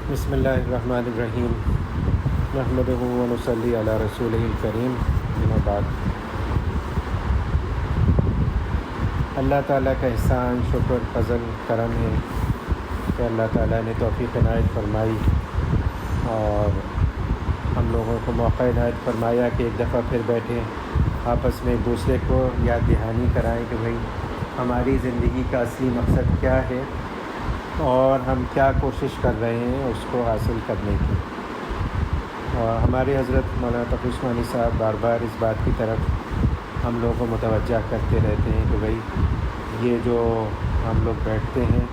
بسم اللہ الرحمن الرحیم نحمدہ و نصلی علی رسولہ الکریم، اما بعد۔ اللہ تعالیٰ کا احسان، شکر، فضل، کرم ہے کہ اللہ تعالیٰ نے توفیق عنایت فرمائی اور ہم لوگوں کو موقع عنایت فرمایا کہ ایک دفعہ پھر بیٹھیں، آپس میں ایک دوسرے کو یاد دہانی کرائیں کہ بھئی ہماری زندگی کا اصلی مقصد کیا ہے اور ہم کیا کوشش کر رہے ہیں اس کو حاصل کرنے کی۔ اور ہمارے حضرت مولانا تقی عثمانی صاحب بار بار اس بات کی طرف ہم لوگوں کو متوجہ کرتے رہتے ہیں کہ بھئی یہ جو ہم لوگ بیٹھتے ہیں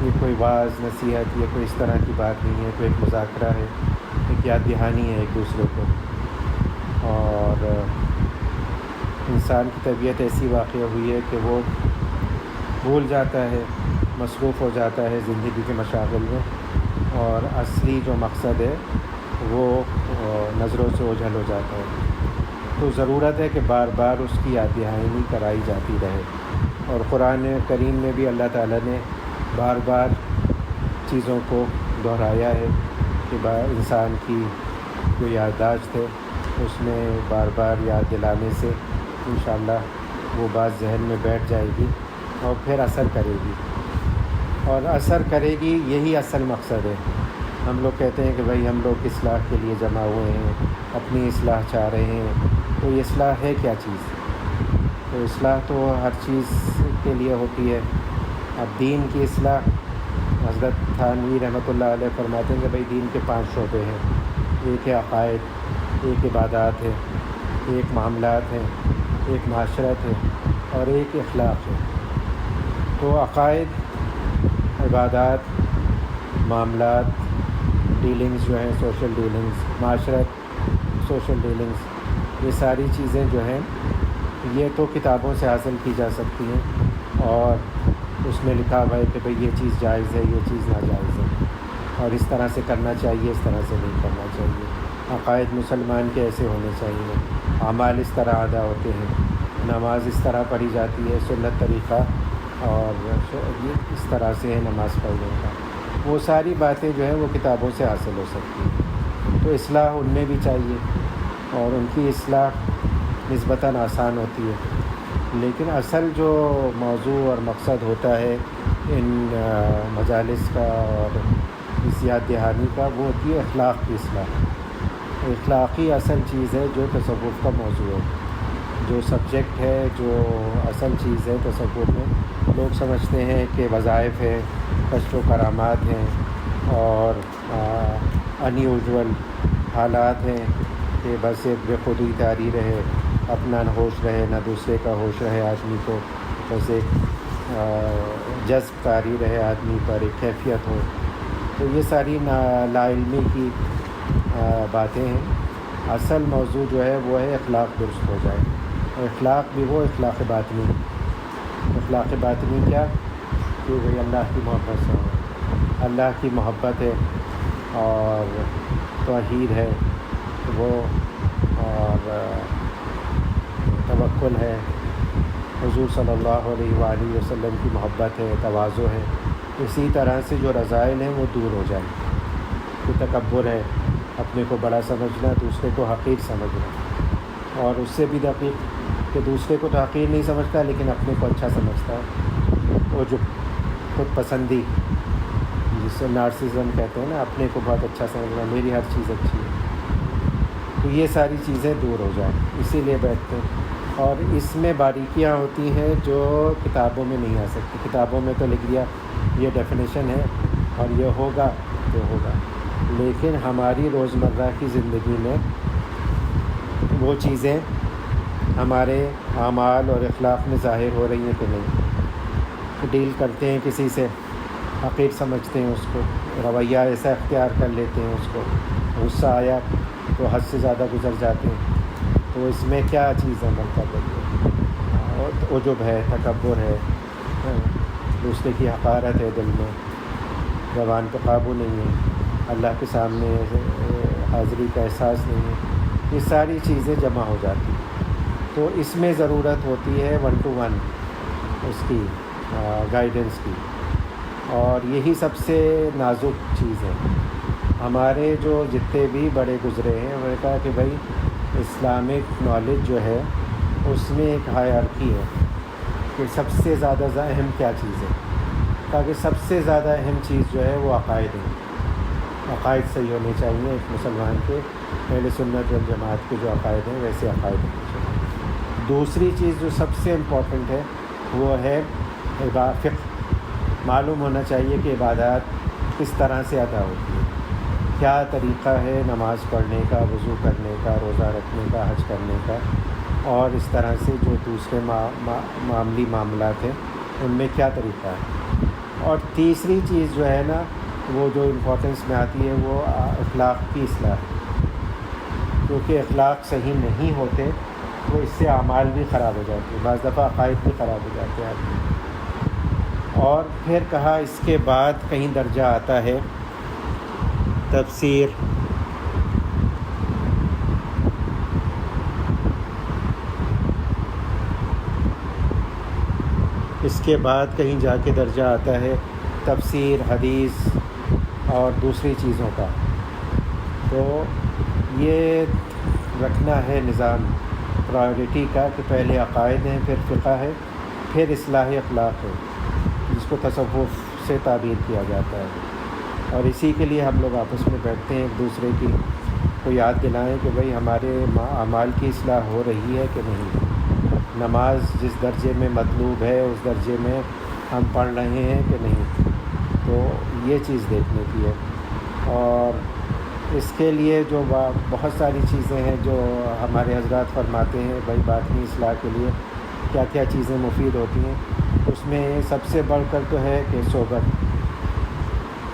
یہ کوئی واعظ نصیحت، یہ کوئی اس طرح کی بات نہیں ہے، کوئی ایک مذاکرہ ہے، ایک یاد دہانی ہے ایک دوسرے کو۔ اور انسان کی طبیعت ایسی واقع ہوئی ہے کہ وہ بھول جاتا ہے، مصروف ہو جاتا ہے زندگی کے مشاغل میں، اور اصلی جو مقصد ہے وہ نظروں سے اوجھل ہو جاتا ہے۔ تو ضرورت ہے کہ بار بار اس کی یاد دہانی کرائی جاتی رہے۔ اور قرآن کریم میں بھی اللہ تعالیٰ نے بار بار چیزوں کو دہرایا ہے کہ انسان کی جو یادداشت ہے اس میں بار بار یاد دلانے سے انشاءاللہ وہ بات ذہن میں بیٹھ جائے گی اور پھر اثر کرے گی، اور اثر کرے گی، یہی اصل مقصد ہے۔ ہم لوگ کہتے ہیں کہ بھئی ہم لوگ اصلاح کے لیے جمع ہوئے ہیں، اپنی اصلاح چاہ رہے ہیں، تو یہ اصلاح ہے کیا چیز؟ تو اصلاح تو ہر چیز کے لیے ہوتی ہے۔ اب دین کی اصلاح، حضرت تھانوی رحمۃ اللہ علیہ فرماتے ہیں کہ بھئی دین کے 5 شعبے ہیں، ایک ہے عقائد، ایک عبادات ہے، ایک معاملات ہے، ایک معاشرت ہے اور ایک اخلاق ہے۔ تو عقائد، عبادات، معاملات، ڈیلنگز جو ہیں سوشل ڈیلنگز، معاشرت، سوشل ڈیلنگز، یہ ساری چیزیں جو ہیں یہ تو کتابوں سے حاصل کی جا سکتی ہیں، اور اس میں لکھا ہوا ہے کہ بھئی یہ چیز جائز ہے، یہ چیز ناجائز ہے، اور اس طرح سے کرنا چاہیے، اس طرح سے نہیں کرنا چاہیے۔ عقائد مسلمان کے ایسے ہونے چاہیے، اعمال اس طرح ادا ہوتے ہیں، نماز اس طرح پڑھی جاتی ہے، سنت طریقہ اور یہ اس طرح سے ہے نماز پڑھنے کا۔ وہ ساری باتیں جو ہیں وہ کتابوں سے حاصل ہو سکتی ہیں۔ تو اصلاح ان میں بھی چاہیے، اور ان کی اصلاح نسبتاً آسان ہوتی ہے، لیکن اصل جو موضوع اور مقصد ہوتا ہے ان مجالس کا اور اس یاد دہانی کا، وہ ہوتی ہے اخلاق کی اصلاح۔ اخلاقی اصل چیز ہے جو تصوف کا موضوع ہے، جو سبجیکٹ ہے، جو اصل چیز ہے تصوف میں۔ لوگ سمجھتے ہیں کہ وظائف ہے، کشف و کرامات ہیں، اور ان یوزول حالات ہیں کہ بس ایک بے خودی طاری رہے، اپنا نہ ہوش رہے نہ دوسرے کا ہوش رہے آدمی کو، بس ایک جذب طاری رہے آدمی پر، ایک کیفیت ہو۔ تو یہ ساری لا علمی کی باتیں ہیں۔ اصل موضوع جو ہے وہ ہے اخلاق درست ہو جائے، اور اخلاق بھی وہ اخلاق باطنی۔ اخلاق باطنی کیا؟ کہ بھئی اللہ کی محبت سے ہو، اللہ کی محبت ہے اور توحید ہے وہ، اور توکل ہے، حضور صلی اللہ علیہ وآلہ وسلم کی محبت ہے، تواضع ہے۔ اسی طرح سے جو رذائل ہیں وہ دور ہو جائیں، کہ تکبر ہے، اپنے کو بڑا سمجھنا، دوسرے کو حقیر سمجھنا، اور اس سے بھی دقیق کہ دوسرے کو تو حقیر نہیں سمجھتا لیکن اپنے کو اچھا سمجھتا ہے، وہ جو خود پسندی، جس سے نارسزم کہتے ہیں نا، اپنے کو بہت اچھا سمجھنا، میری ہر چیز اچھی ہے۔ تو یہ ساری چیزیں دور ہو جائیں، اسی لیے بیٹھتے ہیں۔ اور اس میں باریکیاں ہوتی ہیں جو کتابوں میں نہیں آ سکتی۔ کتابوں میں تو لکھ دیا یہ ڈیفینیشن ہے اور یہ ہوگا تو ہوگا، لیکن ہماری روزمرہ کی زندگی میں وہ چیزیں ہمارے اعمال اور اخلاق میں ظاہر ہو رہی ہیں کہ نہیں۔ ڈیل کرتے ہیں کسی سے، حقیر سمجھتے ہیں اس کو، رویہ ایسا اختیار کر لیتے ہیں، اس کو غصہ آیا تو حد سے زیادہ گزر جاتے ہیں۔ تو اس میں کیا چیز عمل کر رہی ہے؟ اور عجب ہے، تکبر ہے، دوسرے کی حقارت ہے دل میں، زبان پہ قابو نہیں ہے، اللہ کے سامنے حاضری کا احساس نہیں ہے۔ یہ ساری چیزیں جمع ہو جاتی ہیں۔ تو اس میں ضرورت ہوتی ہے 1 to 1 اس کی گائیڈنس کی، اور یہی سب سے نازک چیز ہے۔ ہمارے جو جتنے بھی بڑے گزرے ہیں انہوں نے کہا کہ بھائی اسلامک نالج جو ہے اس میں ایک ہائرارکی ہے کہ سب سے زیادہ اہم کیا چیز ہے. کہا کہ سب سے زیادہ اہم چیز جو ہے وہ عقائد ہے. عقائد صحیح ہونے چاہیے ایک مسلمان کے، اہل سنت والجماعت کے جو عقائد ہیں ویسے عقائد ہونے چاہیے. دوسری چیز جو سب سے امپورٹنٹ ہے وہ ہے فقہ. معلوم ہونا چاہیے کہ عبادات کس طرح سے ادا ہوتی ہے، کیا طریقہ ہے نماز پڑھنے کا، وضو کرنے کا، روزہ رکھنے کا، حج کرنے کا، اور اس طرح سے جو دوسرے معاملی معاملات ہیں ان میں کیا طریقہ ہے. اور تیسری چیز جو ہے نا وہ جو امپورٹنس میں آتی ہے وہ اخلاق کی اصلاح ہے. کیونکہ اخلاق صحیح نہیں ہوتے تو اس سے اعمال بھی خراب ہو جاتے ہیں، بعض دفعہ عقائد بھی خراب ہو جاتے ہیں آدمی. اور پھر کہا اس کے بعد کہیں درجہ آتا ہے تفسیر. اس کے بعد کہیں جا کے درجہ آتا ہے تفسیر، حدیث اور دوسری چیزوں کا. تو یہ رکھنا ہے نظام پرائیورٹی کا کہ پہلے عقائد ہیں، پھر فقہ ہے، پھر اصلاح اخلاق ہے جس کو تصوف سے تعبیر کیا جاتا ہے. اور اسی کے لیے ہم لوگ آپس میں بیٹھتے ہیں، ایک دوسرے کی کو یاد دلائیں کہ بھئی ہمارے اعمال کی اصلاح ہو رہی ہے کہ نہیں. نماز جس درجے میں مطلوب ہے اس درجے میں ہم پڑھ رہے ہیں کہ نہیں. تو یہ چیز دیکھنے کی ہے. اور اس کے لیے جو بہت ساری چیزیں ہیں جو ہمارے حضرات فرماتے ہیں بھائی باطنی اصلاح کے لیے کیا کیا چیزیں مفید ہوتی ہیں. اس میں سب سے بڑھ کر تو ہے کہ صحبت.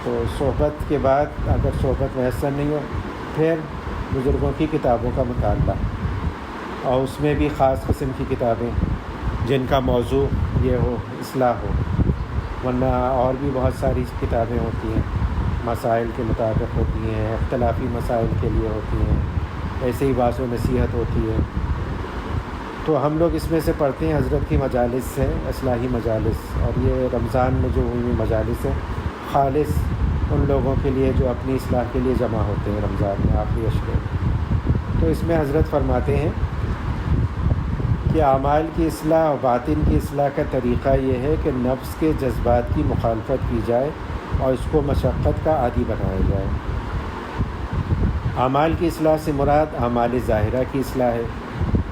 تو صحبت کے بعد اگر صحبت میسر نہیں ہو پھر بزرگوں کی کتابوں کا مطالعہ، اور اس میں بھی خاص قسم کی کتابیں جن کا موضوع یہ ہو، اصلاح ہو. ورنہ اور بھی بہت ساری کتابیں ہوتی ہیں مسائل کے مطابق ہوتی ہیں، اختلافی مسائل کے لیے ہوتی ہیں، ایسے ہی باعث و نصیحت ہوتی ہے. تو ہم لوگ اس میں سے پڑھتے ہیں حضرت کی مجالس سے اصلاحی مجالس. اور یہ رمضان میں جو ہوئی مجالس ہیں خالص ان لوگوں کے لیے جو اپنی اصلاح کے لیے جمع ہوتے ہیں رمضان میں آخری اشرے. تو اس میں حضرت فرماتے ہیں کہ اعمال کی اصلاح اور باطن کی اصلاح کا طریقہ یہ ہے کہ نفس کے جذبات کی مخالفت کی جائے اور اس کو مشقت کا عادی بنایا جائے. اعمال کی اصلاح سے مراد اعمال ظاہرہ کی اصلاح ہے،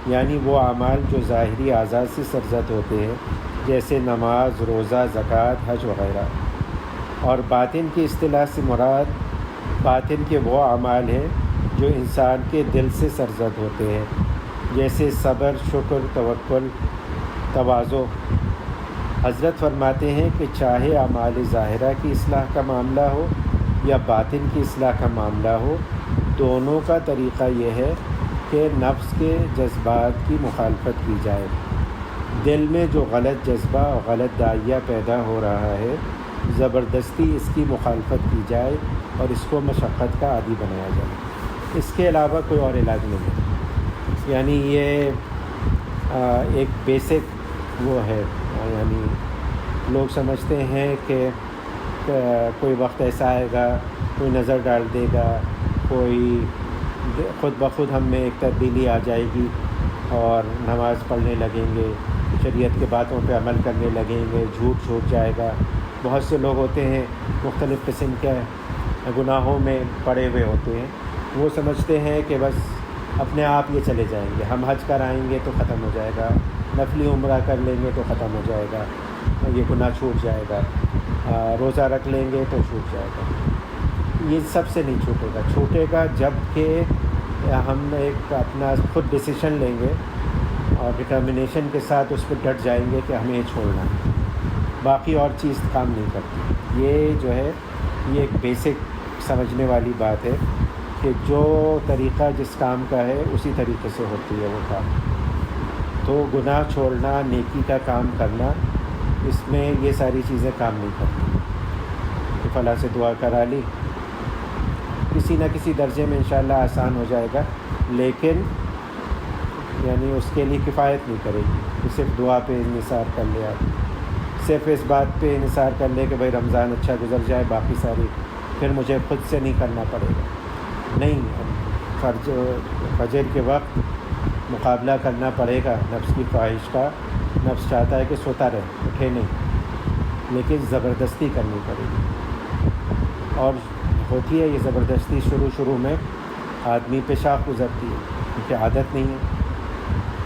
یعنی وہ اعمال جو ظاہری اعضاء سے سرزد ہوتے ہیں جیسے نماز، روزہ، زکوٰۃ، حج وغیرہ. اور باطن کی اصطلاح سے مراد باطن کے وہ اعمال ہیں جو انسان کے دل سے سرزد ہوتے ہیں جیسے صبر، شکر، توکل، تواضع. حضرت فرماتے ہیں کہ چاہے اعمال ظاہرہ کی اصلاح کا معاملہ ہو یا باطن کی اصلاح کا معاملہ ہو، دونوں کا طریقہ یہ ہے کہ نفس کے جذبات کی مخالفت کی جائے. دل میں جو غلط جذبہ اور غلط داعیہ پیدا ہو رہا ہے زبردستی اس کی مخالفت کی جائے اور اس کو مشقت کا عادی بنایا جائے. اس کے علاوہ کوئی اور علاج نہیں ہے. یعنی یہ ایک بیسک وہ ہے. یعنی لوگ سمجھتے ہیں کہ کوئی وقت ایسا آئے گا، کوئی نظر ڈال دے گا، کوئی خود بخود ہم میں ایک تبدیلی آ جائے گی اور نماز پڑھنے لگیں گے، شریعت کے باتوں پہ عمل کرنے لگیں گے، جھوٹ چھوٹ جائے گا. بہت سے لوگ ہوتے ہیں مختلف قسم کے گناہوں میں پڑے ہوئے ہوتے ہیں، وہ سمجھتے ہیں کہ بس اپنے آپ یہ چلے جائیں گے، ہم حج کرائیں گے تو ختم ہو جائے گا، نفلی عمرہ کر لیں گے تو ختم ہو جائے گا، یہ گناہ چھوٹ جائے گا، روزہ رکھ لیں گے تو چھوٹ جائے گا. یہ سب سے نہیں چھوٹے گا. چھوٹے گا جب کہ ہم ایک اپنا خود ڈیسیشن لیں گے اور ڈٹرمنیشن کے ساتھ اس پہ ڈٹ جائیں گے کہ ہمیں یہ چھوڑنا ہے. باقی اور چیز کام نہیں کرتی. یہ جو ہے یہ ایک بیسک سمجھنے والی بات ہے کہ جو طریقہ جس کام کا ہے اسی طریقے سے ہوتی ہے وہ کام. تو گناہ چھوڑنا، نیکی کا کام کرنا، اس میں یہ ساری چیزیں کام نہیں کرتی. کہ فلاں سے دعا کرا لی، کسی نہ کسی درجے میں انشاءاللہ آسان ہو جائے گا، لیکن یعنی اس کے لیے کفایت نہیں کرے گی کہ صرف دعا پہ انحصار کر لے. آپ صرف اس بات پہ انحصار کر لے کہ بھائی رمضان اچھا گزر جائے، باقی ساری پھر مجھے خود سے نہیں کرنا پڑے گا. نہیں، فجر کے وقت مقابلہ کرنا پڑے گا نفس کی خواہش کا. نفس چاہتا ہے کہ سوتا رہے، اٹھے نہیں، لیکن زبردستی کرنی پڑے گی. اور ہوتی ہے یہ زبردستی شروع میں آدمی پہ شاخ گزرتی ہے، کیونکہ عادت نہیں ہے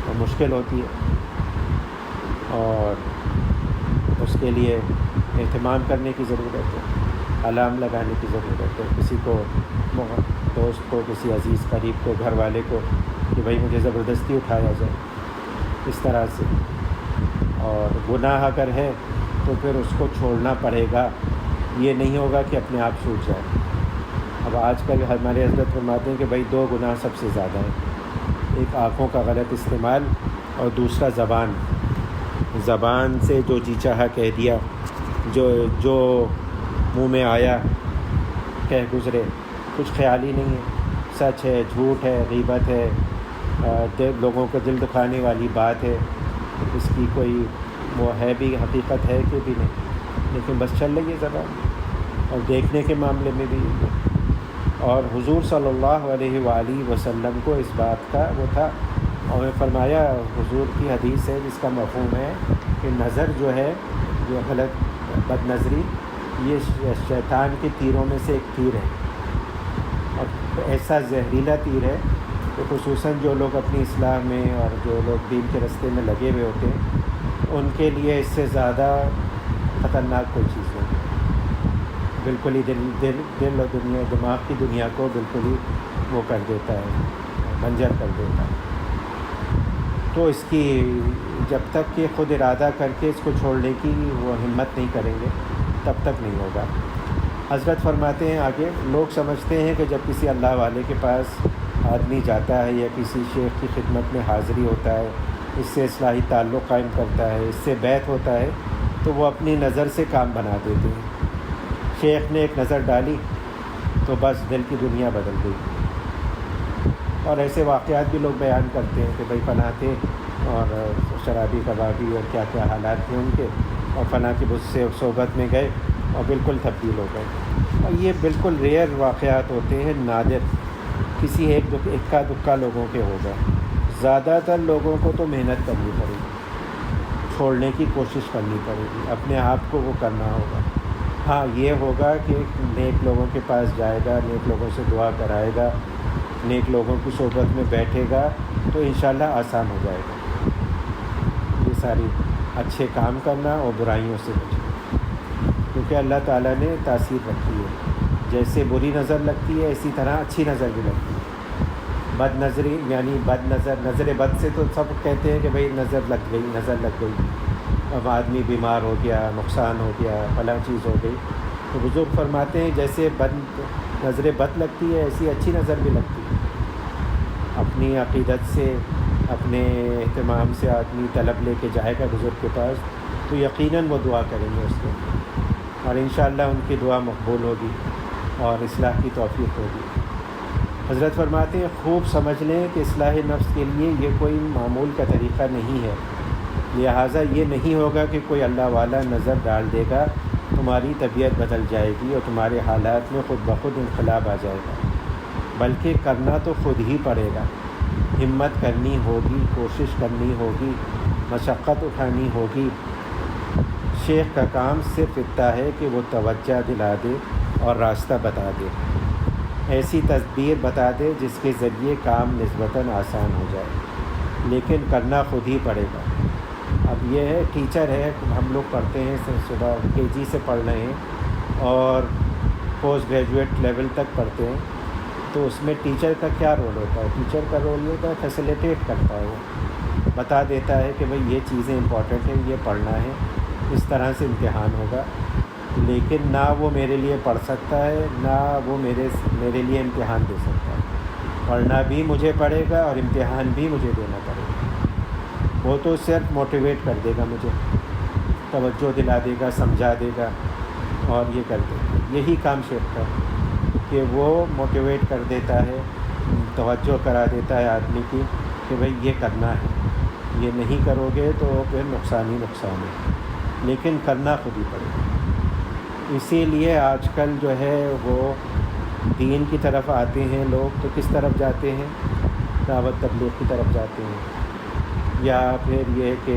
اور مشکل ہوتی ہے، اور اس کے لیے اہتمام کرنے کی ضرورت ہے، الارم لگانے کی ضرورت ہے، کسی کو، دوست کو، کسی عزیز قریب کو، گھر والے کو، کہ بھائی مجھے زبردستی اٹھایا جائے اس طرح سے. اور گناہ اگر ہے تو پھر اس کو چھوڑنا پڑے گا، یہ نہیں ہوگا کہ اپنے آپ چھوٹ جائے. اب آج کل ہمارے حضرت فرماتے ہیں کہ بھائی 2 گناہ سب سے زیادہ ہیں، ایک آنکھوں کا غلط استعمال اور دوسرا زبان سے جو جی چاہا کہہ دیا، جو منہ میں آیا کہہ گزرے، کچھ خیال ہی نہیں ہے، سچ ہے، جھوٹ ہے، غیبت ہے، لوگوں کو دل دکھانے والی بات ہے، اس کی کوئی وہ ہے بھی، حقیقت ہے کہ بھی نہیں، لیکن بس چل رہی ہے زبان. اور دیکھنے کے معاملے میں بھی، اور حضور صلی اللہ علیہ وآلہ وسلم کو اس بات کا وہ تھا، اور فرمایا، حضور کی حدیث ہے جس کا مفہوم ہے کہ نظر جو ہے، جو غلط بد نظری، یہ شیطان کے تیروں میں سے ایک تیر ہے، اور ایسا زہریلا تیر ہے کہ خصوصاً جو لوگ اپنی اصلاح میں اور جو لوگ دین کے راستے میں لگے ہوئے ہوتے ہیں، ان کے لیے اس سے زیادہ خطرناک کوئی چیز نہیں. بالکل ہی دل اور دماغ کی دنیا کو بالکل ہی وہ کر دیتا ہے، بنجر کر دیتا ہے. تو اس کی جب تک کہ خود ارادہ کر کے اس کو چھوڑنے کی وہ ہمت نہیں کریں گے، تب تک نہیں ہوگا. حضرت فرماتے ہیں آگے، لوگ سمجھتے ہیں کہ جب کسی اللہ والے کے پاس آدمی جاتا ہے یا کسی شیخ کی خدمت میں حاضری ہوتا ہے، اس سے اصلاحی تعلق قائم کرتا ہے، اس سے بیعت ہوتا ہے، تو وہ اپنی نظر سے کام بنا دیتے ہیں. شیخ نے ایک نظر ڈالی تو بس دل کی دنیا بدل گئی. اور ایسے واقعات بھی لوگ بیان کرتے ہیں کہ بھائی فلاں تھے اور شرابی کبابی اور کیا کیا حالات تھے ان کے، اور فلاں کی بت سے صحبت میں گئے اور بالکل تبدیل ہو گئے. اور یہ بالکل ریئر واقعات ہوتے ہیں، نادر، کسی ایک اکا دکا لوگوں کے ہو گئے. زیادہ تر لوگوں کو تو محنت کرنی پڑے گی، چھوڑنے کی کوشش کرنی پڑے گی، اپنے آپ کو وہ کرنا ہوگا. ہاں یہ ہوگا کہ نیک لوگوں کے پاس جائے گا، نیک لوگوں سے دعا کرائے گا، نیک لوگوں کی صحبت میں بیٹھے گا تو انشاءاللہ آسان ہو جائے گا یہ ساری اچھے کام کرنا اور برائیوں سے بچنا. کیونکہ اللہ تعالیٰ نے تاثیر رکھی ہے، جیسے بری نظر لگتی ہے اسی طرح اچھی نظر بھی لگتی ہے. بد نظری یعنی نظر بد سے تو سب کہتے ہیں کہ بھئی نظر لگ گئی، اب آدمی بیمار ہو گیا، نقصان ہو گیا، فلاں چیز ہو گئی. تو بزرگ فرماتے ہیں جیسے نظر بد لگتی ہے ایسی اچھی نظر بھی لگتی ہے. اپنی عقیدت سے، اپنے اہتمام سے آدمی طلب لے کے جائے گا بزرگ کے پاس تو یقیناً وہ دعا کریں گے اس کے، اور انشاءاللہ ان کی دعا مقبول ہوگی اور اصلاح کی توفیق ہوگی. حضرت فرماتے ہیں خوب سمجھ لیں کہ اصلاح نفس کے لیے یہ کوئی معمول کا طریقہ نہیں ہے، لہٰذا یہ نہیں ہوگا کہ کوئی اللہ والا نظر ڈال دے گا، تمہاری طبیعت بدل جائے گی اور تمہارے حالات میں خود بخود انقلاب آ جائے گا، بلکہ کرنا تو خود ہی پڑے گا. ہمت کرنی ہوگی، کوشش کرنی ہوگی، مشقت اٹھانی ہوگی. شیخ کا کام صرف اتنا ہے کہ وہ توجہ دلا دے اور راستہ بتا دے، ایسی تدبیر بتا دے جس کے ذریعے کام نسبتاً آسان ہو جائے، لیکن کرنا خود ہی پڑے گا. اب یہ ہے، ٹیچر ہے، ہم لوگ پڑھتے ہیں، صبح KG سے پڑھ رہے ہیں اور پوسٹ گریجویٹ لیول تک پڑھتے ہیں، تو اس میں ٹیچر کا کیا رول ہوتا ہے؟ ٹیچر کا رول یہ ہوتا ہے فیسیلیٹیٹ کرتا ہے، وہ بتا دیتا ہے کہ بھئی یہ چیزیں امپورٹنٹ ہیں، یہ پڑھنا ہے، اس طرح سے امتحان ہوگا. لیکن نہ وہ میرے لیے پڑھ سکتا ہے، نہ وہ میرے لیے امتحان دے سکتا ہے. پڑھنا بھی مجھے پڑے گا اور امتحان بھی مجھے دینا پڑے گا. وہ تو صرف موٹیویٹ کر دے گا، مجھے توجہ دلا دے گا، سمجھا دے گا اور یہ کر دے گا. یہی کام شیخ کا ہے کہ وہ موٹیویٹ کر دیتا ہے، توجہ کرا دیتا ہے آدمی کی کہ بھئی یہ کرنا ہے، یہ نہیں کرو گے تو پھر نقصان ہی نقصان ہے، لیکن کرنا خود ہی پڑے گا. اسی لیے آج کل جو ہے وہ دین کی طرف آتے ہیں لوگ تو کس طرف جاتے ہیں؟ دعوت تبلیغ کی طرف جاتے ہیں، یا پھر یہ کہ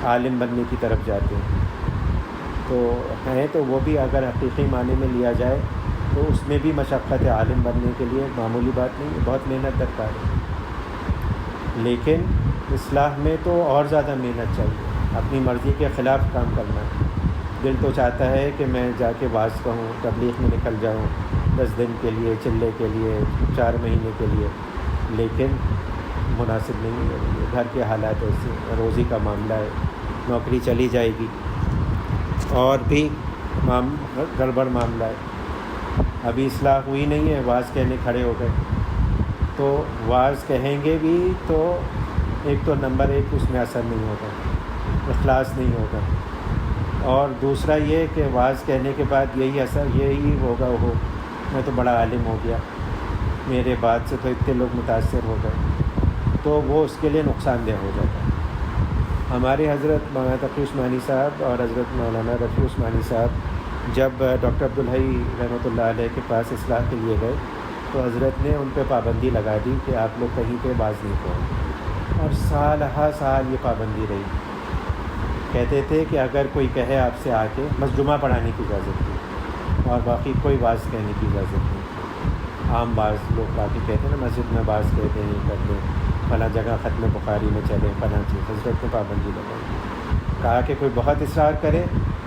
عالم بننے کی طرف جاتے ہیں۔ تو ہیں تو وہ بھی اگر حقیقی معنی میں لیا جائے تو اس میں بھی مشقت عالم بننے کے لیے معمولی بات نہیں ہے، بہت محنت درکار ہے۔ لیکن اصلاح میں تو اور زیادہ محنت چاہیے، اپنی مرضی کے خلاف کام کرنا۔ دل تو چاہتا ہے کہ میں جا کے واعظ کہوں، تبلیغ میں نکل جاؤں 10 دن کے لیے، چلے کے لیے، 4 مہینے کے لیے، لیکن مناسب نہیں ہے۔ گھر کے حالات ایسے، روزی کا معاملہ ہے، نوکری چلی جائے گی، اور بھی گڑبڑ معاملہ ہے۔ ابھی اصلاح ہوئی نہیں ہے، واعظ کہنے کھڑے ہو گئے، تو واعظ کہیں گے بھی تو ایک تو نمبر 1 اس میں اثر نہیں ہوگا، اخلاص نہیں ہوگا، اور دوسرا یہ کہ واعظ کہنے کے بعد یہی اثر یہی ہوگا، میں تو بڑا عالم ہو گیا، میرے بات سے تو اتنے لوگ متاثر ہو گئے، تو وہ اس کے لیے نقصان دہ ہو جاتا ہے۔ ہمارے حضرت مولانا تقی عثمانی صاحب اور حضرت مولانا رفیع عثمانی صاحب جب ڈاکٹر عبدالحی رحمۃ اللہ علیہ کے پاس اصلاح کے لیے گئے تو حضرت نے ان پہ پابندی لگا دی کہ آپ لوگ کہیں پہ باز نہیں کہو، اور سال ہر سال یہ پابندی رہی۔ کہتے تھے کہ اگر کوئی کہے آپ سے آ کے بس جمعہ پڑھانے کی اجازت تھی، اور باقی کوئی باز کہنے کی اجازت نہیں تھی۔ عام باز لوگ باقی کہتے ہیں نا، مسجد میں باز کہتے ہیں، کرتے فلاں جگہ ختم بخاری میں چلے، فلاں چیز، حضرت نے پابندی لگائی۔ کہا کہ کوئی بہت اصرار کرے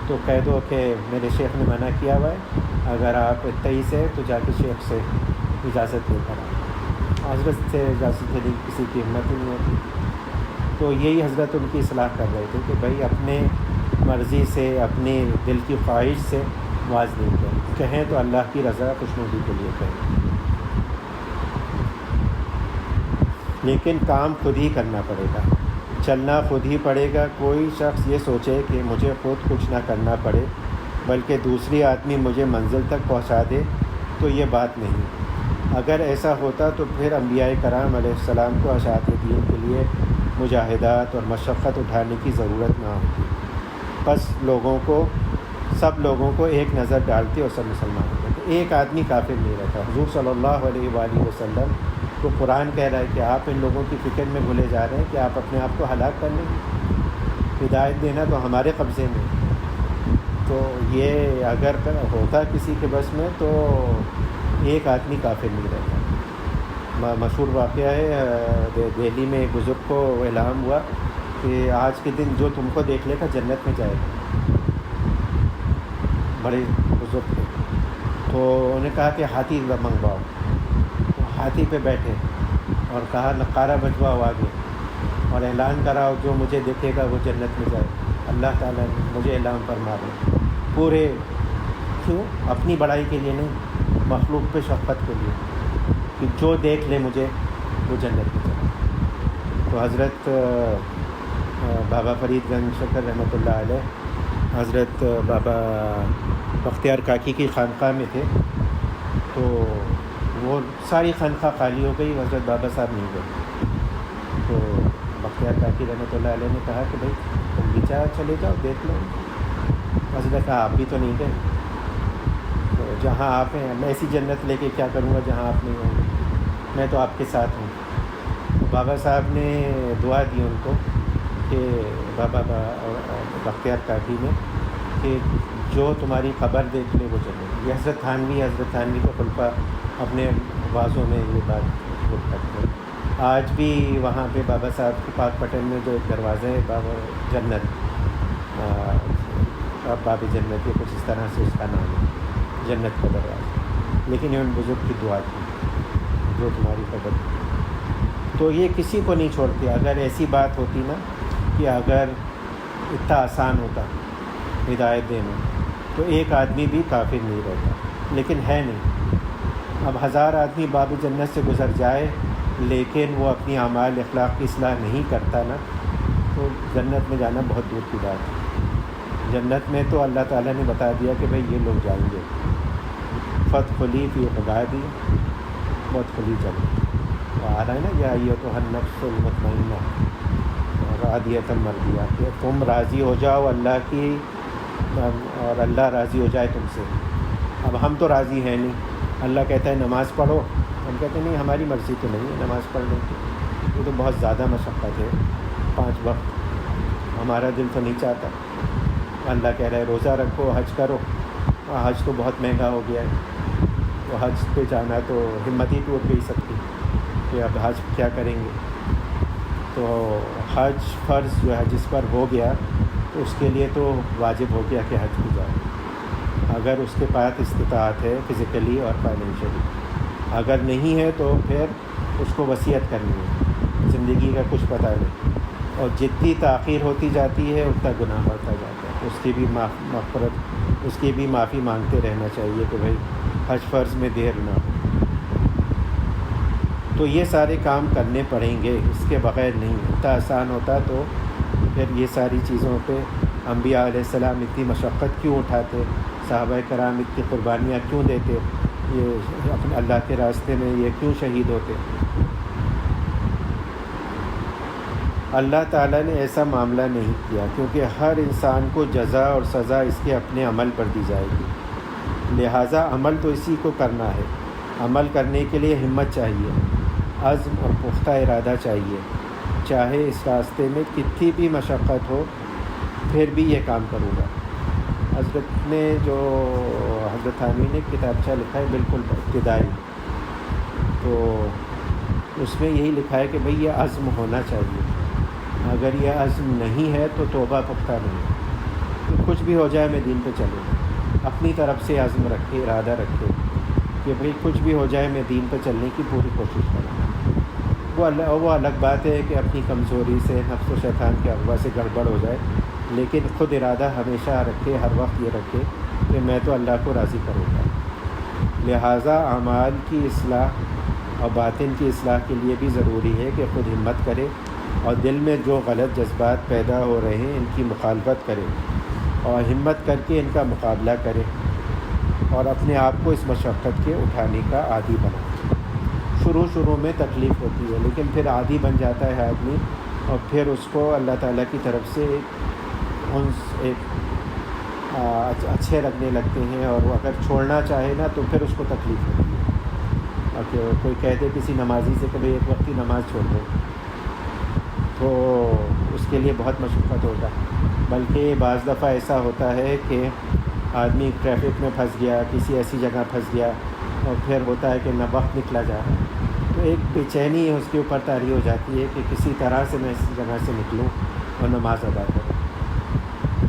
تو کہہ دو کہ میرے شیخ نے منع کیا ہوا ہے، اگر آپ اتئی سے تو جا کے شیخ سے اجازت لے کر آئے۔ حضرت سے اجازت لینے کی کسی کی ہمت ہی نہیں ہوتی۔ تو یہی حضرت ان کی اصلاح کر رہے تھے کہ بھائی اپنے مرضی سے، اپنی دل کی خواہش سے واعظ نہیں کریں، کہیں تو اللہ کی رضا خوشنودی کے لیے کہیں، لیکن کام خود ہی کرنا پڑے گا، چلنا خود ہی پڑے گا۔ کوئی شخص یہ سوچے کہ مجھے خود کچھ نہ کرنا پڑے بلکہ دوسری آدمی مجھے منزل تک پہنچا دے، تو یہ بات نہیں۔ اگر ایسا ہوتا تو پھر انبیاء کرام علیہ السلام کو اشاعت دین کے لیے مجاہدات اور مشقت اٹھانے کی ضرورت نہ ہوتی۔ بس سب لوگوں کو ایک نظر ڈالتے اور سب مسلمان ہو جاتے، ایک آدمی کافر نہیں رہتا۔ حضور صلی اللہ علیہ وآلہ وسلم تو قرآن کہہ رہا ہے کہ آپ ان لوگوں کی فکر میں بھولے جا رہے ہیں کہ آپ اپنے آپ کو ہلاک کر لیں گے، ہدایت دینا تو ہمارے قبضے میں۔ تو یہ اگر ہوتا کسی کے بس میں تو ایک آدمی کافر نہیں رہتا۔ مشہور واقعہ ہے، دہلی میں ایک بزرگ کو الہام ہوا کہ آج کے دن جو تم کو دیکھ لے گا جنت میں جائے گا۔ بڑے بزرگ تھے، تو انہوں نے کہا کہ ہاتھی منگواؤ، تو ہاتھی پہ بیٹھے اور کہا نقارہ بجواؤ آگے، اور اعلان کراؤ جو مجھے دیکھے گا وہ جنت میں جائے۔ اللہ تعالیٰ نے مجھے اعلان فرما رہے پورے، کیوں؟ اپنی بڑائی کے لیے نہیں، مخلوق پہ شفقت کے لیے، کہ جو دیکھ لے مجھے وہ جنت میں جائے۔ تو حضرت بابا فرید گنج شکر رحمۃ اللہ علیہ حضرت بابا بختیار کاکی کی خانقاہ میں تھے، تو وہ ساری خانقاہ خالی ہو گئی، حضرت بابا صاحب نہیں گئے۔ تو بختیار کاکی رحمۃ اللہ علیہ نے کہا کہ بھائی تم بھی چلے جاؤ دیکھ لو۔ حضرت نے کہا آپ بھی تو نہیں گئے، تو جہاں آپ ہیں میں ایسی جنت لے کے کیا کروں گا جہاں آپ نہیں ہوں گے، میں تو آپ کے ساتھ ہوں۔ تو بابا صاحب نے دعا دی ان کو کہ بابا بختیار کاکی نے کہ جو تمہاری خبر دیکھ لے وہ جنت۔ یہ حضرت تھانوی کو خلفا اپنے وعظوں میں یہ بات کرتے ہیں۔ آج بھی وہاں پہ بابا صاحب کے پاک پٹن میں جو ایک دروازہ ہے بابا جنت، باب جنت، یہ کچھ اس طرح سے اس کا نام ہے، جنت کا دروازہ، لیکن ان بزرگ کی دعا تھی جو تمہاری خبر دی۔ تو یہ کسی کو نہیں چھوڑتے۔ اگر ایسی بات ہوتی نا کہ اگر اتنا آسان ہوتا ہدایت دینا تو ایک آدمی بھی کافر نہیں رہتا، لیکن ہے نہیں۔ اب 1000 آدمی باب جنت سے گزر جائے لیکن وہ اپنی اعمال اخلاق کی اصلاح نہیں کرتا نا، تو جنت میں جانا بہت دور کی بات ہے۔ جنت میں تو اللہ تعالیٰ نے بتا دیا کہ بھئی یہ لوگ جائیں گے، فادخلی فی عبادی وادخلی جنت، آ رہا ہے نا، یا ایھا النفس المطمئنہ راضیۃ مرضیہ، کہ تم راضی ہو جاؤ اللہ کی اور اللہ راضی ہو جائے تم سے. اب ہم تو راضی ہیں نہیں. اللہ کہتا ہے نماز پڑھو, ہم کہتے ہیں نہیں ہماری مرضی تو نہیں ہے نماز پڑھنے کی, یہ تو بہت زیادہ مشقت ہے 5 وقت, ہمارا دل تو نہیں چاہتا. اللہ کہہ رہا ہے روزہ رکھو, حج کرو. حج تو بہت مہنگا ہو گیا ہے, تو حج پہ جانا تو ہمت ہی ٹوٹ گئی سب کی کہ اب حج کیا کریں گے. تو حج فرض جو ہے جس پر ہو گیا تو اس کے لیے تو واجب ہو گیا کہ حج کی جائے, اگر اس کے پاس استطاعت ہے فزیکلی اور فائنینشلی. اگر نہیں ہے تو پھر اس کو وصیت کرنی ہے, زندگی کا کچھ پتہ نہیں, اور جتنی تاخیر ہوتی جاتی ہے اتنا گناہ بڑھتا جاتا ہے. اس کی بھی مغفرت, اس کی بھی معافی مانگتے رہنا چاہیے کہ بھائی حج فرض میں دیر نہ ہو. تو یہ سارے کام کرنے پڑیں گے, اس کے بغیر نہیں. اتنا آسان ہوتا تو پھر یہ ساری چیزوں پہ انبیاء علیہ السلام اتنی مشقت کیوں اٹھاتے, صحابہ کرام اتنی قربانیاں کیوں دیتے, یہ اپنے اللہ کے راستے میں یہ کیوں شہید ہوتے. اللہ تعالیٰ نے ایسا معاملہ نہیں کیا, کیونکہ ہر انسان کو جزا اور سزا اس کے اپنے عمل پر دی جائے گی. لہٰذا عمل تو اسی کو کرنا ہے. عمل کرنے کے لیے ہمت چاہیے, عزم اور پختہ ارادہ چاہیے. چاہے اس راستے میں کتنی بھی مشقت ہو پھر بھی یہ کام کروں گا. حضرت نے جو حضرت تھانوی نے کتابچہ لکھا ہے بالکل ابتدائی, تو اس میں یہی لکھا ہے کہ بھئی یہ عزم ہونا چاہیے. اگر یہ عزم نہیں ہے تو توبہ پختہ نہیں. تو کچھ بھی ہو جائے میں دین پہ چلوں گا. اپنی طرف سے عزم رکھے, ارادہ رکھے کہ بھئی کچھ بھی ہو جائے میں دین پہ چلنے کی پوری کوشش کروں گا. وہ الگ بات ہے کہ اپنی کمزوری سے نفس و شیطان کے اغوا سے گڑبڑ ہو جائے, لیکن خود ارادہ ہمیشہ رکھے, ہر وقت یہ رکھے کہ میں تو اللہ کو راضی کروں گا. لہٰذا اعمال کی اصلاح اور باطن کی اصلاح کے لیے بھی ضروری ہے کہ خود ہمت کرے اور دل میں جو غلط جذبات پیدا ہو رہے ہیں ان کی مخالفت کرے اور ہمت کر کے ان کا مقابلہ کرے اور اپنے آپ کو اس مشقت کے اٹھانے کا عادی بنائے. شروع میں تکلیف ہوتی ہے, لیکن پھر عادی بن جاتا ہے آدمی, اور پھر اس کو اللہ تعالیٰ کی طرف سے ایک اچھے لگنے لگتے ہیں, اور وہ اگر چھوڑنا چاہے نا تو پھر اس کو تکلیف ہوتی ہے. اور کوئی کہہ دے کسی نمازی سے کہ بھئی ایک وقت کی نماز چھوڑ دو, تو اس کے لیے بہت مشقت ہوگا. بلکہ بعض دفعہ ایسا ہوتا ہے کہ آدمی ٹریفک میں پھنس گیا, کسی ایسی جگہ پھنس گیا, اور پھر ہوتا ہے کہ نہ وقت نکلا جا رہا, تو ایک بے چینی اس کے اوپر طاری ہو جاتی ہے کہ کسی طرح سے میں اس جگہ سے نکلوں اور نماز ادا کروں.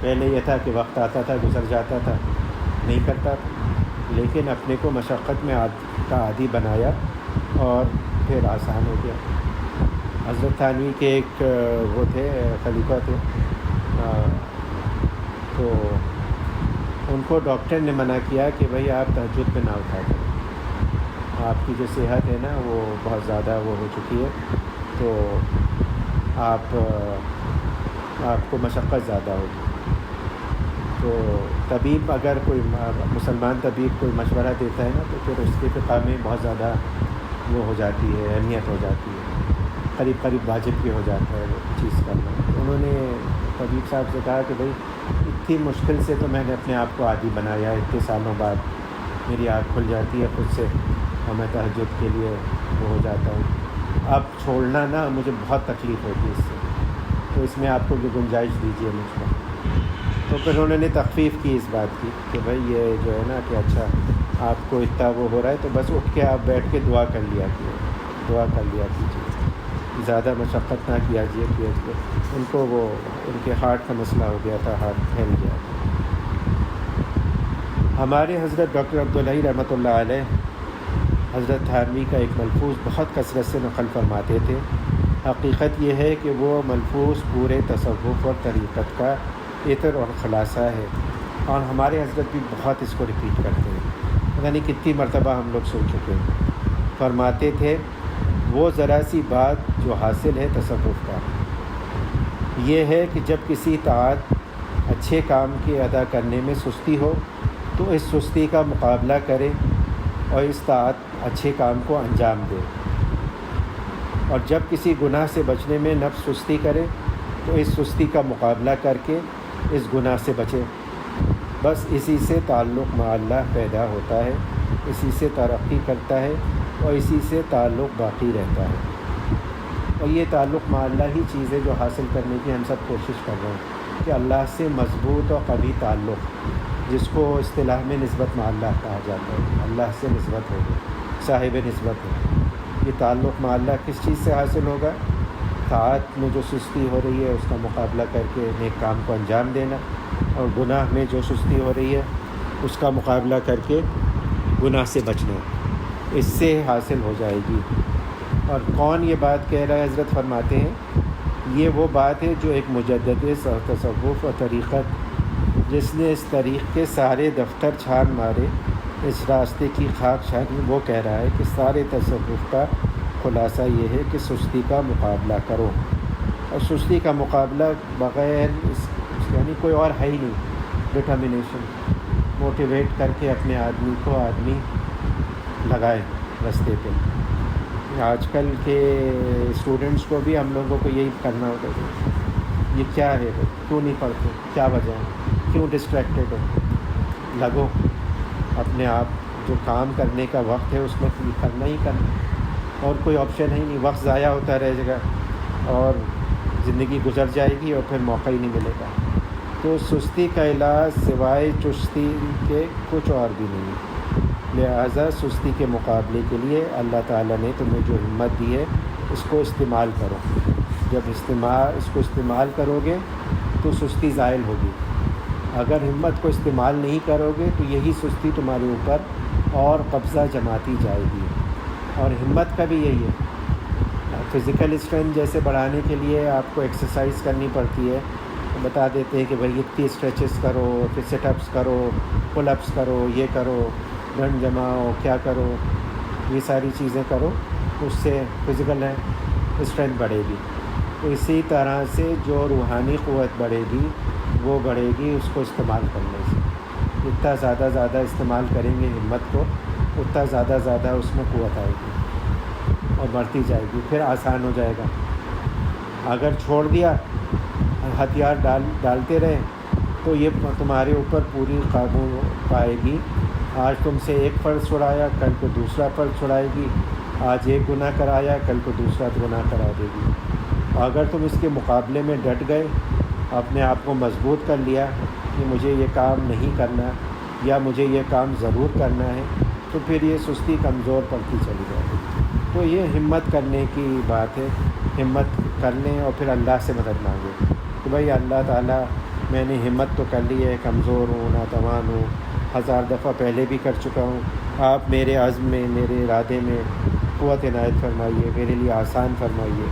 پہلے یہ تھا کہ وقت آتا تھا گزر جاتا تھا, نہیں کرتا تھا, لیکن اپنے کو مشقت میں کا عادی بنایا اور پھر آسان ہو گیا. حضرت تھانوی کے ایک وہ تھے خلیفہ تھے, تو ان کو ڈاکٹر نے منع کیا کہ بھئی آپ تہجد پہ نہ اٹھا کریں, آپ کی جو صحت ہے نا وہ بہت زیادہ وہ ہو چکی ہے, تو آپ کو مشقت زیادہ ہوگی. تو طبیب اگر کوئی مسلمان طبیب کوئی مشورہ دیتا ہے نا تو پھر اس کے فقہ میں بہت زیادہ وہ ہو جاتی ہے, اہمیت ہو جاتی ہے, قریب واجب بھی ہو جاتا ہے وہ چیز کرنا. انہوں نے طبیب صاحب سے کہا کہ بھئی اتنی مشکل سے تو میں نے اپنے آپ کو عادی بنایا, اتنے سالوں بعد میری آنکھ کھل جاتی ہے خود سے اور میں تہجد کے لیے وہ ہو جاتا ہوں. اب چھوڑنا نا مجھے بہت تکلیف ہوتی ہے اس سے, تو اس میں آپ کو یہ گنجائش دیجیے مجھ کو. تو پھر انہوں نے تخفیف کی اس بات کی کہ بھئی یہ جو ہے نا کہ اچھا آپ کو اتنا وہ ہو رہا ہے تو بس اٹھ کے آپ بیٹھ کے دعا کر لیا کیجیے, زیادہ مشقت نہ کیا کیجیے. ان کو وہ ان کے ہارٹ کا مسئلہ ہو گیا تھا, ہارٹ پھیل گیا تھا. ہمارے حضرت ڈاکٹر عبدالحی رحمۃ اللہ علیہ حضرت تھانوی کا ایک ملفوظ بہت کثرت سے نقل فرماتے تھے. حقیقت یہ ہے کہ وہ ملفوظ پورے تصوف اور طریقت کا عطر اور خلاصہ ہے, اور ہمارے حضرت بھی بہت اس کو ریپیٹ کرتے ہیں, پتہ نہیں کتنی مرتبہ ہم لوگ سن چکے ہیں. فرماتے تھے وہ ذرا سی بات جو حاصل ہے تصوف کا یہ ہے کہ جب کسی طاعت اچھے کام کے ادا کرنے میں سستی ہو تو اس سستی کا مقابلہ کرے اور اس طاعت اچھے کام کو انجام دے, اور جب کسی گناہ سے بچنے میں نفس سستی کرے تو اس سستی کا مقابلہ کر کے اس گناہ سے بچے. بس اسی سے تعلق مع اللہ پیدا ہوتا ہے، اسی سے ترقی کرتا ہے اور اسی سے تعلق باقی رہتا ہے۔ اور یہ تعلق مع اللہ ہی چیز ہے جو حاصل کرنے کی ہم سب کوشش کر رہے ہیں کہ اللہ سے مضبوط اور قوی تعلق، جس کو اصطلاح میں نسبت مع اللہ کہا جاتا ہے، اللہ سے نسبت ہوگی، صاحب نسبت ہے۔ یہ تعلق مع اللہ کس چیز سے حاصل ہوگا؟ طاعت میں جو سستی ہو رہی ہے اس کا مقابلہ کر کے نیک کام کو انجام دینا، اور گناہ میں جو سستی ہو رہی ہے اس کا مقابلہ کر کے گناہ سے بچنا، اس سے حاصل ہو جائے گی۔ اور کون یہ بات کہہ رہا ہے؟ حضرت فرماتے ہیں یہ وہ بات ہے جو ایک مجدد تصوف و طریقت، جس نے اس طریق کے سارے دفتر چھان مارے، اس راستے کی خاک چھانی، وہ کہہ رہا ہے کہ سارے تصوف کا خلاصہ یہ ہے کہ سستی کا مقابلہ کرو، اور سستی کا مقابلہ بغیر یعنی کوئی اور ہے ہی نہیں، ڈٹرمنیشن، موٹیویٹ کر کے اپنے آدمی لگائے راستے پہ۔ آج کل کے اسٹوڈنٹس کو بھی ہم لوگوں کو یہی کرنا ہوتا ہے، یہ کیا ہے بھائی، کیوں نہیں پڑھتے، کیا وجہ ہے، کیوں ڈسٹریکٹیڈ ہو، لگو اپنے آپ، جو کام کرنے کا وقت ہے اس میں کرنا ہی کرنا، اور کوئی آپشن ہی نہیں، وقت ضائع ہوتا رہے گا اور زندگی گزر جائے گی اور پھر موقع ہی نہیں ملے گا۔ تو سستی کا علاج سوائے چستی کے کچھ اور بھی نہیں ہے، لہٰذا سستی کے مقابلے کے لیے اللہ تعالیٰ نے تمہیں جو ہمت دی ہے اس کو استعمال کرو۔ جب اس کو استعمال کرو گے تو سستی زائل ہوگی، اگر ہمت کو استعمال نہیں کرو گے تو یہی سستی تمہارے اوپر اور قبضہ جماتی جائے گی۔ اور ہمت کا بھی یہی ہے، فزیکل اسٹرینتھ جیسے بڑھانے کے لیے آپ کو ایکسرسائز کرنی پڑتی ہے، بتا دیتے ہیں کہ بھائی اتنی اسٹریچز کرو، پھر سٹ اپس کرو، پل اپس کرو، یہ کرو، ڈنڈ جماؤ، کیا کرو، یہ ساری چیزیں کرو، اس سے فزیکل اسٹرینتھ بڑھے گی۔ تو اسی طرح سے جو روحانی قوت بڑھے گی وہ بڑھے گی اس کو استعمال کرنے سے۔ جتنا زیادہ استعمال کریں گے ہمت کو، اتنا زیادہ اس میں قوت آئے گی اور بڑھتی جائے گی، پھر آسان ہو جائے گا۔ اگر چھوڑ دیا، ہتھیار ڈالتے رہے تو یہ تمہارے اوپر پوری قابو پائے گی۔ آج تم سے ایک فرض چھڑایا، کل کو دوسرا فرض چھڑائے گی، آج ایک گناہ کرایا، کل کو دوسرا گناہ کرا دے گی۔ اگر تم اس کے مقابلے میں ڈٹ گئے، اپنے آپ کو مضبوط کر لیا کہ مجھے یہ کام نہیں کرنا یا مجھے یہ کام ضرور کرنا ہے، تو پھر یہ سستی کمزور پڑتی چلی جائے گی۔ تو یہ ہمت کرنے کی بات ہے، ہمت کر لیں اور پھر اللہ سے مدد مانگیں کہ بھائی اللہ تعالیٰ میں نے ہمت تو کر لی ہے، کمزور ہوں، ناتوان ہوں، 1000 دفعہ پہلے بھی کر چکا ہوں، آپ میرے عزم میں، میرے ارادے میں قوت عنایت فرمائیے، میرے لیے آسان فرمائیے۔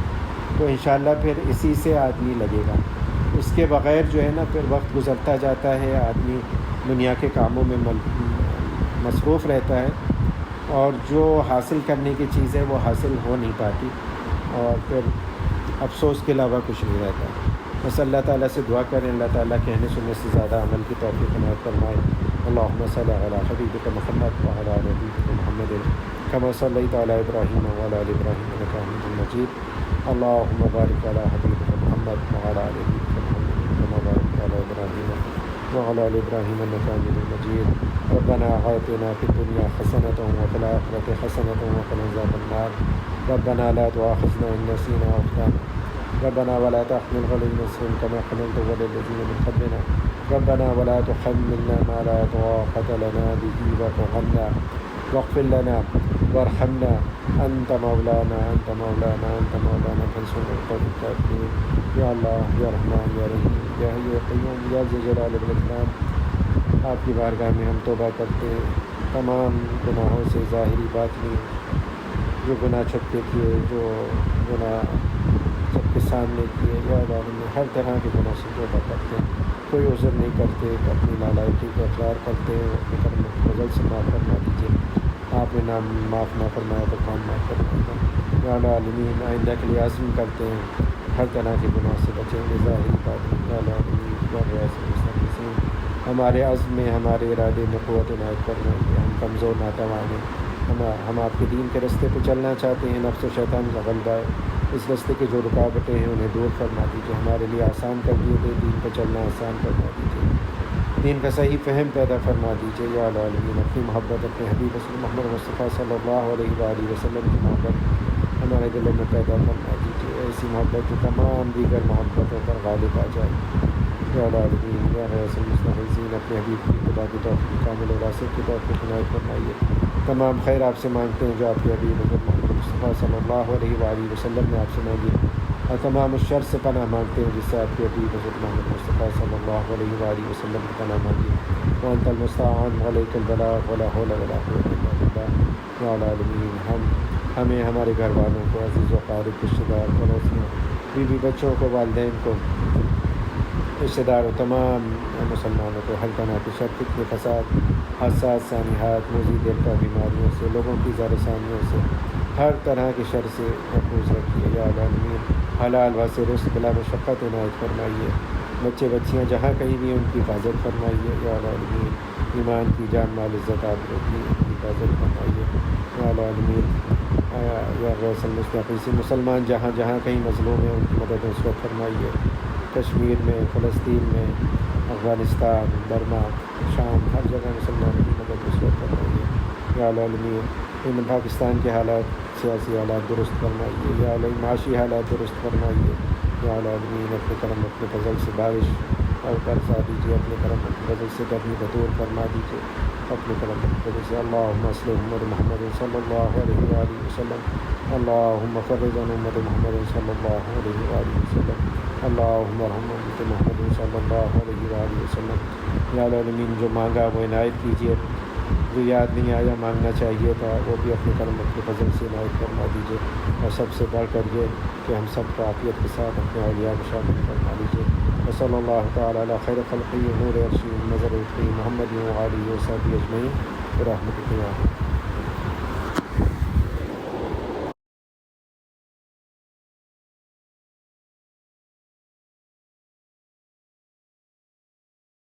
تو انشاءاللہ پھر اسی سے آدمی لگے گا۔ اس کے بغیر جو ہے نا پھر وقت گزرتا جاتا ہے، آدمی دنیا کے کاموں میں مصروف رہتا ہے اور جو حاصل کرنے کی چیز ہے وہ حاصل ہو نہیں پاتی، اور پھر افسوس کے علاوہ کچھ نہیں رہتا۔ بس اللہ تعالیٰ سے دعا کریں، اللہ تعالیٰ کہنے سننے سے زیادہ عمل کی توفیق عنایت فرمائے۔ اللہم صلی علی حبیبک محمد وعلی آل حبیبک محمد کما صلیت علی ابراہیم وعلی آل ابراہیم انک حمید مجید۔ اللہم بارک علی حبیبک محمد وعلی آل حبیبک محمد کما بارکت علی ابراہیم وعلی آل ابراہیم انک حمید مجید۔ ربنا آتنا فی الدنیا حسنۃ وفی الآخرۃ حسنۃ وقنا عذاب النار۔ ربنا لا تؤاخذنا ان نسینا او اخطأنا، ربنا ولا تحمل علينا إصرا كما حملته على الذين من قبلنا، ربنا ولا تحملنا ما لا طاقة لنا به واعف عنا واغفر لنا وارحمنا، أنت مولانا فانصرنا على القوم الكافرين۔ یا اللہ، یا رحمان، یا رحیم، یا حی یا قیوم، یا ذی الجلال والاکرام، آپ کی بارگاہ میں ہم توبہ کرتے ہیں تمام گناہوں سے، ظاہری باطنی، جو گناہ چھپ کے کیے، جو گناہ سب کے سامنے کیے، یا بارے میں ہر طرح کے گناہ سے توبہ کرتے ہیں، کوئی عذر نہیں کرتے، اپنی نالائقی کا اقرار کرتے ہیں، اپنے کرم فضل سے معاف فرما دیجیے۔ آپ نے نام معاف نہ فرمایا تو کام معاف فرمائے گا۔ یا العالمین، آئندہ کے لیے عزم کرتے ہیں ہر طرح کے گناہ سے بچیں گے، ظاہری باطنی۔ یا العالمین، ہمارے عزم میں، ہمارے ارادے میں قوت عنایت فرمائیے۔ ہم کمزور ناتوان ہیں، ہم آپ کے دین کے راستے پہ چلنا چاہتے ہیں، نفس و شیطان کا غلبہ ہے، اس راستے کے جو رکاوٹیں ہیں انہیں دور فرما دیجیے، ہمارے لیے آسان کر دیجیے، دین پہ چلنا آسان فرما دیجیے۔ دین کا صحیح فہم پیدا فرما دیجیے یا العالمین۔ اپنی محبت اپنے حبیب رسول محمد مصطفیٰ صلی اللہ علیہ وآلہ وسلم کی محبت ہمارے دلوں میں پیدا فرما دیجیے، ایسی محبت جو تمام دیگر محبتوں پر غالب آ جائے یا العالمین۔ یا غیث المستغیثین، اپنے حبیب کی خدا کی توفیق کامل وراثت کی توفیق عنایت فرمائیے۔ تمام خیر آپ سے مانگتے ہیں جو آپ کے حبیب حضرت محمد مصطفیٰ صلی اللہ علیہ وآلہ وسلم نے آپ سے مانگی، اور تمام الشر سے پناہ مانگتے ہیں جس سے آپ کے حبیب حضرت محمد مصطفیٰ صلی اللہ علیہ وآلہ وسلم کی پناہ مانگی۔ وانت المستعان وعلیک البلاغ ولا حول ولا قوة الا باللہ یا العالمین۔ ہمیں، ہمارے گھر والوں کو، عزیز و قارب، رشتہ دار، پڑوسیوں، بیوی بچوں کو، والدین کو، رشتہ داروں، تمام مسلمانوں کو ہر طرح کے شر، فتنے، فساد، حادثات، سانحات، موذی دل کا بیماریوں سے، لوگوں کی زار ثانیوں سے، ہر طرح کے شر سے محفوظ رکھیے یا العالمین۔ حلال واسع رزق بلا مشقت عنایت فرمائیے۔ بچے بچیاں جہاں کہیں بھی ان کی حفاظت فرمائیے یا العالمین۔ ایمان کی، جان مال، عزت آبرو کی ان کی حفاظت فرمائیے یا العالمین۔ یا غیث المستغیثین، مسلمان جہاں جہاں کہیں مظلوم ہیں ان کی مدد و نصرت فرمائیے، کشمیر میں، فلسطین میں، افغانستان، برما، شام، ہر جگہ مسلمانوں کی مدد و نصرت فرمائیے یا العالمین۔ ان پاکستان کے حالات، سیاسی حالات درست فرمائیے یا العالمین، معاشی حالات درست فرمائیے یا العالمین۔ اپنے کرم، اپنے فضل سے بارش اور برسا دیجیے، اپنے کرم، اپنے فضل سے گرمی کو دور فرما دیجیے، اپنے کرم، اپنے فضل سے۔ اللہم صل علی محمد محمد صلی اللہ علیہ وآلہ وسلم، اللہم فرج عن امت محمد صلی اللہ علیہ وآلہ وسلم، اللہم ارحم امت محمد صلی اللہ علیہ وآلہ وسلم یا العالمین۔ جو مانگا وہ عنایت کیجیے، جو یاد نہیں آیا مانگنا چاہیے تھا وہ بھی اپنے کرم، اپنے فضل سے عنایت فرما دیجیے، اور سب سے بڑھ کر یہ کہ ہم سب کو عافیت کے ساتھ اپنے اولیاء کو شامل فرما لیجیے۔ وصلی اللہ تعالیٰ علی خیر خلقہ نور عرشہ نظر محمد و آلہ و صحبہ اجمعین برحمتک یا